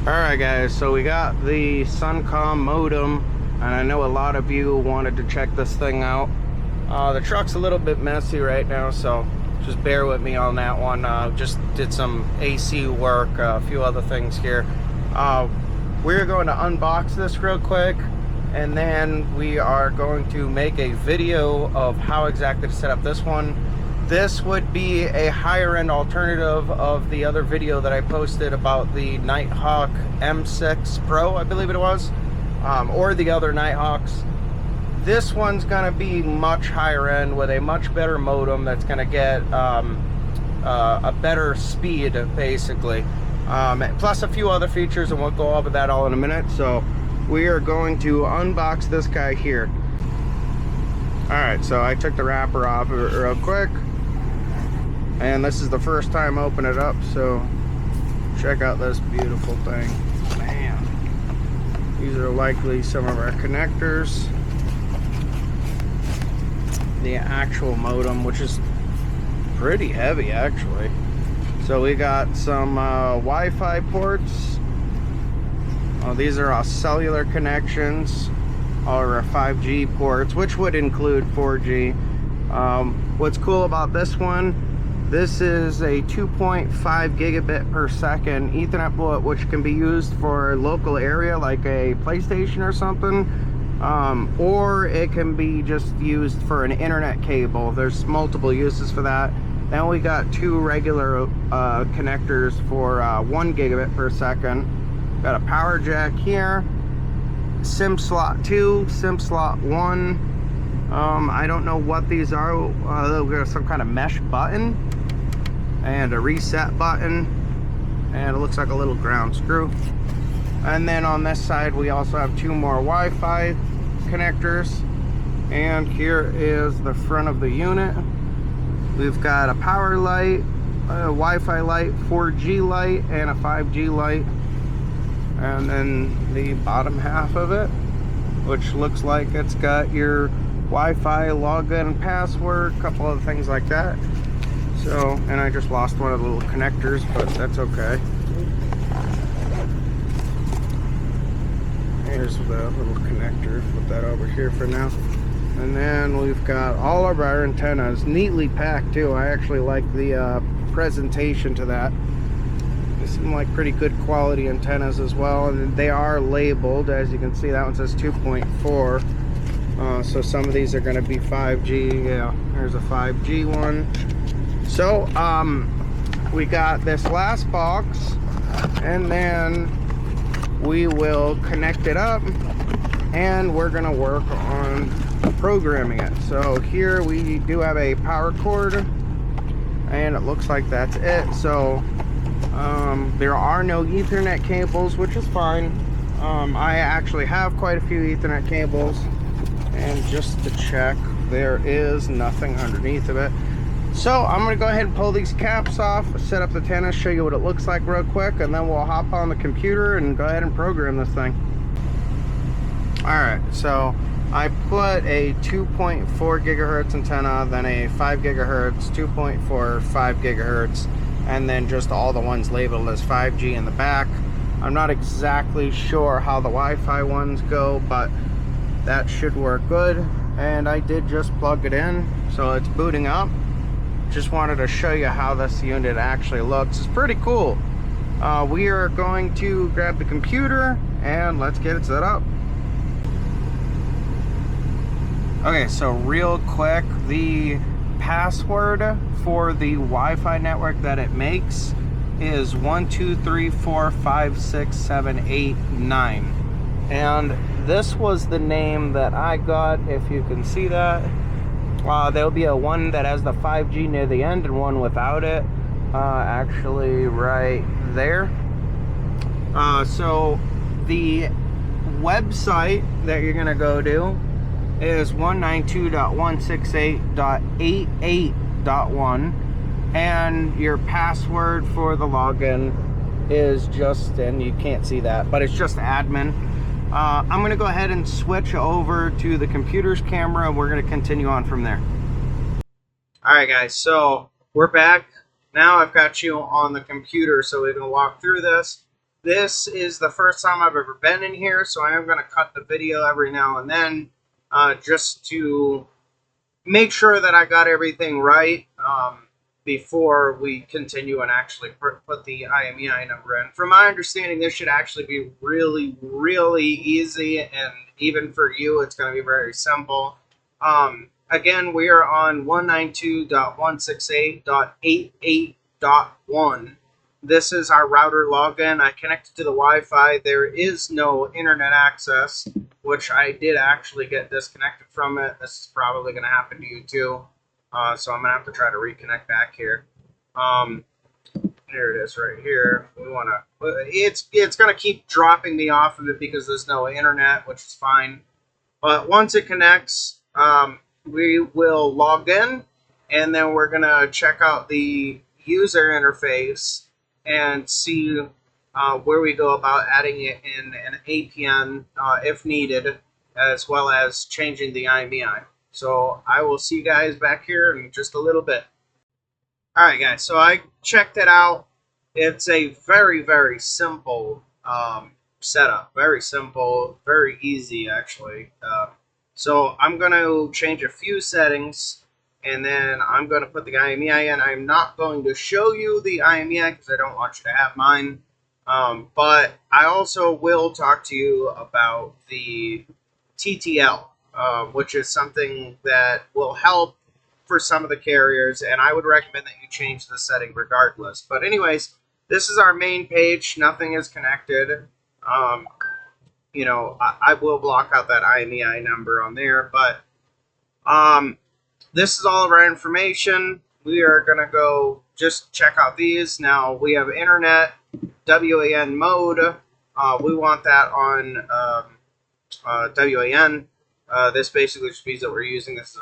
Alright guys, so we got the Suncom modem, and I know a lot of you wanted to check this thing out. The truck's a little bit messy right now, so just bear with me on that one. Just did some AC work, a few other things here. We're going to unbox this real quick, and then we are going to make a video of how exactly to set up this one. This would be a higher end alternative of the other video that I posted about the Nighthawk M6 Pro, I believe it was, or the other Nighthawks. This one's gonna be much higher end with a much better modem that's gonna get a better speed, basically. Plus a few other features, and we'll go over that all in a minute. So we are going to unbox this guy here. All right, so I took the wrapper off real quick, and this is the first time I open it up, so check out this beautiful thing. Man, these are likely some of our connectors. The actual modem, which is pretty heavy actually. So we got some Wi-Fi ports. These are all cellular connections, all our 5G ports, which would include 4G. What's cool about this one, this is a 2.5 gigabit per second Ethernet port, which can be used for local area like a PlayStation or something, or it can be just used for an internet cable. There's multiple uses for that. Then we got two regular connectors for 1 gigabit per second. Got a power jack here, SIM slot 2, SIM slot 1. I don't know what these are. We got some kind of mesh button and a reset button, and it looks like a little ground screw. And then on this side we also have two more Wi-Fi connectors, and here is the front of the unit. We've got a power light, a Wi-Fi light, 4G light, and a 5G light. And then the bottom half of it, which looks like it's got your Wi-Fi login password, a couple other things like that. So, and I just lost one of the little connectors, but that's okay. Here's the little connector, put that over here for now. And then we've got all of our antennas neatly packed too. I actually like the presentation to that. They seem like pretty good quality antennas as well, and they are labeled. As you can see, that one says 2.4. So some of these are going to be 5G. Yeah, there's a 5G one. So we got this last box, and then we will connect it up, and we're going to work on programming it. So here we do have a power cord, and it looks like that's it. So there are no Ethernet cables, which is fine. I actually have quite a few Ethernet cables, and just to check, there is nothing underneath of it. So I'm going to go ahead and pull these caps off, set up the antenna, show you what it looks like real quick, and then we'll hop on the computer and go ahead and program this thing. Alright, so I put a 2.4 gigahertz antenna, then a 5 gigahertz, 2.4, 5 gigahertz, and then just all the ones labeled as 5G in the back. I'm not exactly sure how the Wi-Fi ones go, but that should work good. And I did just plug it in, so it's booting up. Just wanted to show you how this unit actually looks. It's pretty cool. We are going to grab the computer and let's get it set up. Okay, so real quick, the password for the Wi-Fi network that it makes is 123456789, and this was the name that I got. If you can see that, there'll be a one that has the 5G near the end and one without it, actually right there. So the website that you're gonna go to is 192.168.88.1, and your password for the login is just, and you can't see that, but it's just admin. I'm going to go ahead and switch over to the computer's camera, and we're going to continue on from there. Alright guys, so we're back. Now I've got you on the computer, so we can walk through this. this is the first time I've ever been in here, so I am going to cut the video every now and then just to make sure that I got everything right before we continue and actually put the IMEI number in. From my understanding, this should actually be really, really easy, and even for you, it's going to be very simple. Again, we are on 192.168.88.1. This is our router login. I connected to the Wi-Fi. There is no internet access, which I did actually get disconnected from it. This is probably going to happen to you too. So I'm going to have to try to reconnect back here. Here it is right here. We want to, it's going to keep dropping me off of it because there's no internet, which is fine. But once it connects, we will log in, and then we're going to check out the user interface and see where we go about adding it in an APN if needed, as well as changing the IMEI. So I will see you guys back here in just a little bit. Alright guys, so I checked it out. It's a very, very simple setup. Very simple, very easy actually. So I'm going to change a few settings, and then I'm going to put the IMEI in. I'm not going to show you the IMEI because I don't want you to have mine. But I also will talk to you about the TTL, which is something that will help for some of the carriers, and I would recommend that you change the setting regardless. But anyways, this is our main page. Nothing is connected. You know, I will block out that IMEI number on there, but this is all of our information. We are going to go just check out these. Now, we have internet, WAN mode. We want that on WAN. This basically just means that we're using this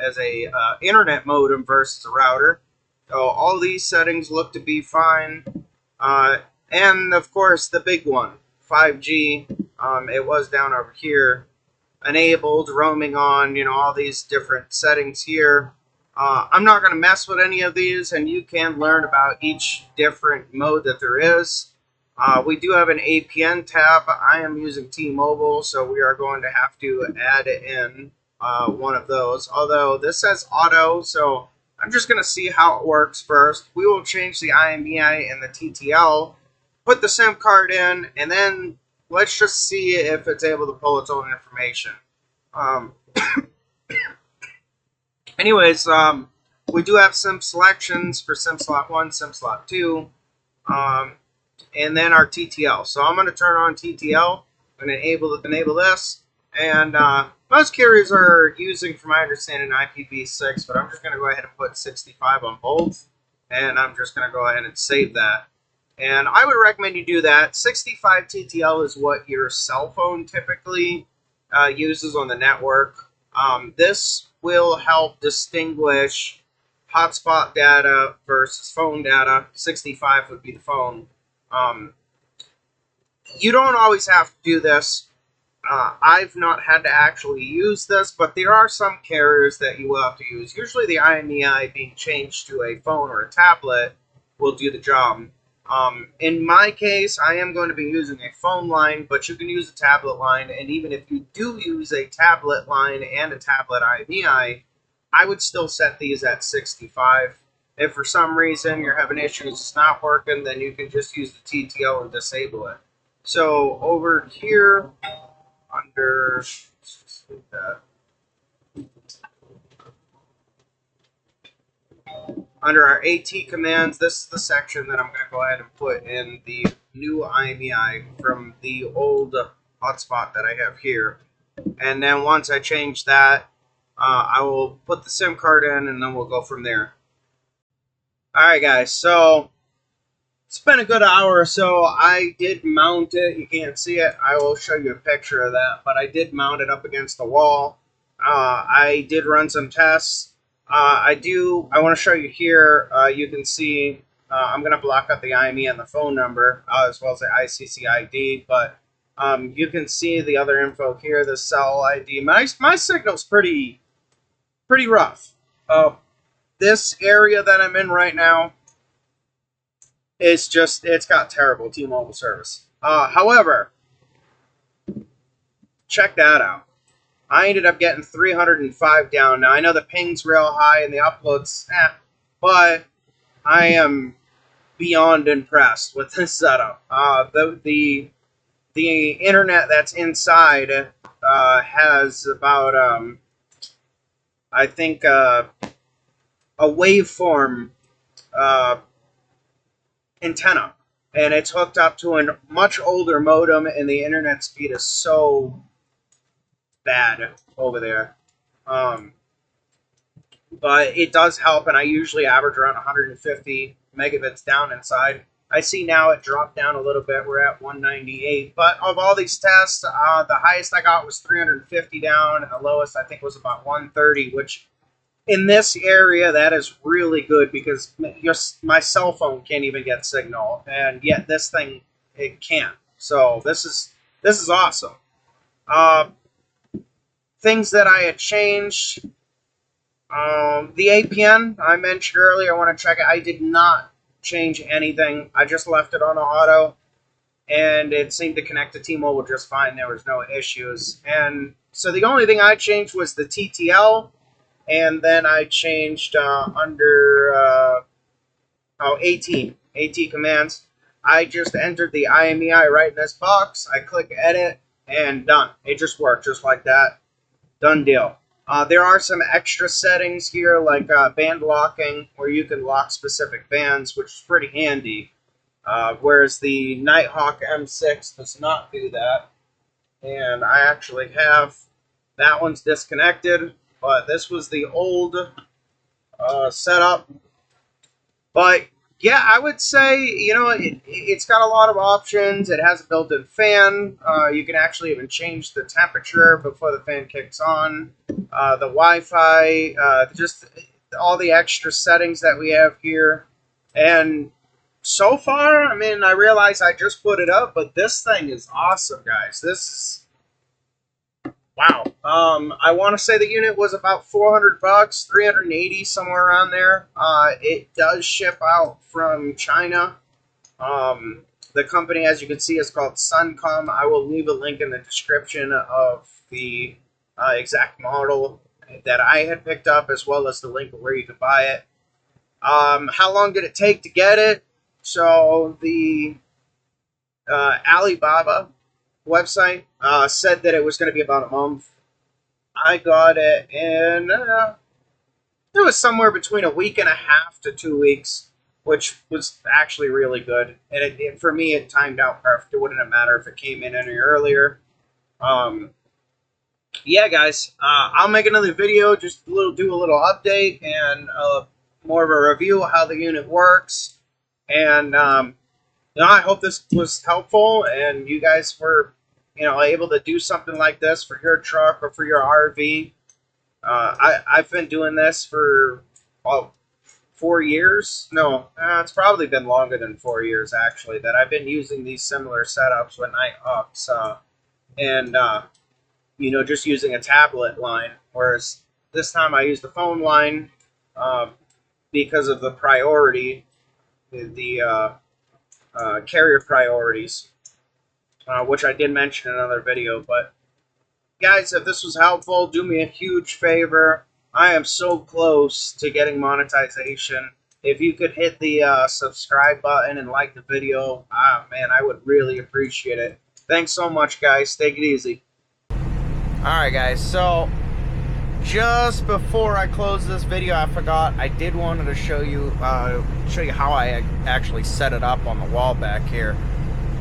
as a internet modem versus a router. So all these settings look to be fine. And of course, the big one, 5G. It was down over here. Enabled, roaming on, you know, all these different settings here. I'm not going to mess with any of these, and you can learn about each different mode that there is. We do have an APN tab. I am using T-Mobile, so we are going to have to add in one of those. Although this says auto, so I'm just going to see how it works first. We will change the IMEI and the TTL, put the SIM card in, and then let's just see if it's able to pull its own information. Anyways, we do have SIM selections for SIM slot 1, SIM slot 2, and then our TTL. So I'm going to turn on TTL and enable this. And most carriers are using, from my understanding, IPv6, but I'm just going to go ahead and put 65 on both. And I'm just going to go ahead and save that. And I would recommend you do that. 65 TTL is what your cell phone typically uses on the network. This will help distinguish hotspot data versus phone data. 65 would be the phone. You don't always have to do this. I've not had to actually use this, but there are some carriers that you will have to use. Usually the IMEI being changed to a phone or a tablet will do the job. In my case, I am going to be using a phone line, but you can use a tablet line, and even if you do use a tablet line and a tablet IMEI, I would still set these at 65. If for some reason you're having issues, it's not working, then you can just use the TTL and disable it. So over here, under under our AT commands, this is the section that I'm going to go ahead and put in the new IMEI from the old hotspot that I have here. And then once I change that, I will put the SIM card in, and then we'll go from there. Alright guys, so it's been a good hour or so. I did mount it. You can't see it. I will show you a picture of that, but I did mount it up against the wall. I did run some tests. I want to show you here. You can see I'm going to block out the IME and the phone number as well as the ICC ID, but you can see the other info here, the cell ID. My signal's pretty rough. This area that I'm in right now, it's got terrible T-Mobile service. However, check that out. I ended up getting 305 down. Now I know the ping's real high and the uploads, but I am beyond impressed with this setup. The internet that's inside has about I think a waveform antenna, and it's hooked up to a much older modem, and the internet speed is so bad over there. But it does help, and I usually average around 150 megabits down inside. I see now it dropped down a little bit. We're at 198. But of all these tests, the highest I got was 350 down, and the lowest I think was about 130, which in this area, that is really good because my cell phone can't even get signal, and yet this thing, it can. So this is awesome. Things that I had changed. The APN I mentioned earlier, I want to check it. I did not change anything. I just left it on auto, and it seemed to connect to T-Mobile just fine. There was no issues. And so the only thing I changed was the TTL, and then I changed under AT commands. I just entered the IMEI right in this box. I click edit, and done. It just worked just like that. Done deal. There are some extra settings here, like band locking, where you can lock specific bands, which is pretty handy. Whereas the Nighthawk M6 does not do that. And I actually have, that one's disconnected, but this was the old setup. But yeah, I would say, you know, it's got a lot of options. It has a built-in fan. You can actually even change the temperature before the fan kicks on. The Wi-Fi, just all the extra settings that we have here. And so far, I mean, I realize I just put it up, but this thing is awesome, guys. This is, wow. I want to say the unit was about 400 bucks, 380, somewhere around there. It does ship out from China. The company, as you can see, is called Suncom. I will leave a link in the description of the exact model that I had picked up, as well as the link of where you could buy it. How long did it take to get it? So the Alibaba website said that it was going to be about a month. I got it in it was somewhere between a week and a half to 2 weeks, which was actually really good. And for me, it timed out perfect. It wouldn't have mattered if it came in any earlier. Yeah, guys, I'll make another video, just do a little update and more of a review of how the unit works. And you know, I hope this was helpful, and you guys were, you know, able to do something like this for your truck or for your RV. I've been doing this for 4 years. No, it's probably been longer than 4 years, actually, that I've been using these similar setups with Nighthawks, and you know, just using a tablet line. Whereas this time I used the phone line because of the priority, the carrier priorities, which I did mention in another video. But guys, if this was helpful, do me a huge favor. I am so close to getting monetization. If you could hit the subscribe button and like the video, man, I would really appreciate it. Thanks so much, guys. Take it easy. Alright, guys, so just before I close this video, I forgot I did wanted to show you how I actually set it up on the wall back here.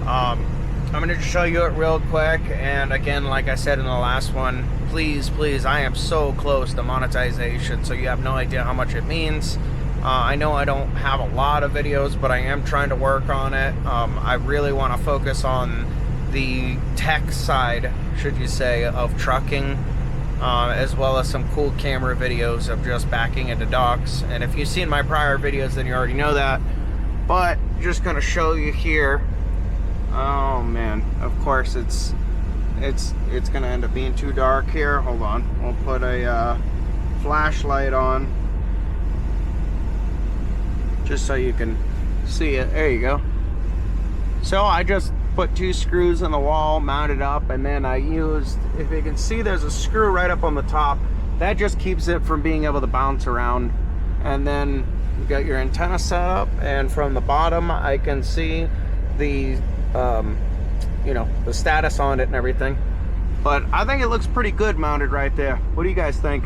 I'm going to show you it real quick, and again, like I said in the last one, please, I am so close to monetization, so you have no idea how much it means. I know I don't have a lot of videos, but I am trying to work on it. I really want to focus on the tech side, should you say, of trucking, as well as some cool camera videos of just backing into docks. And if you've seen my prior videos, then you already know that, but just going to show you here. Oh man, of course it's going to end up being too dark here. Hold on, we'll put a flashlight on just so you can see it. There you go. So I just put 2 screws in the wall, mounted up, and then I used, if you can see, there's a screw right up on the top. That just keeps it from being able to bounce around. And then you got your antenna set up, and from the bottom I can see the you know, the status on it and everything. But I think it looks pretty good mounted right there. What do you guys think?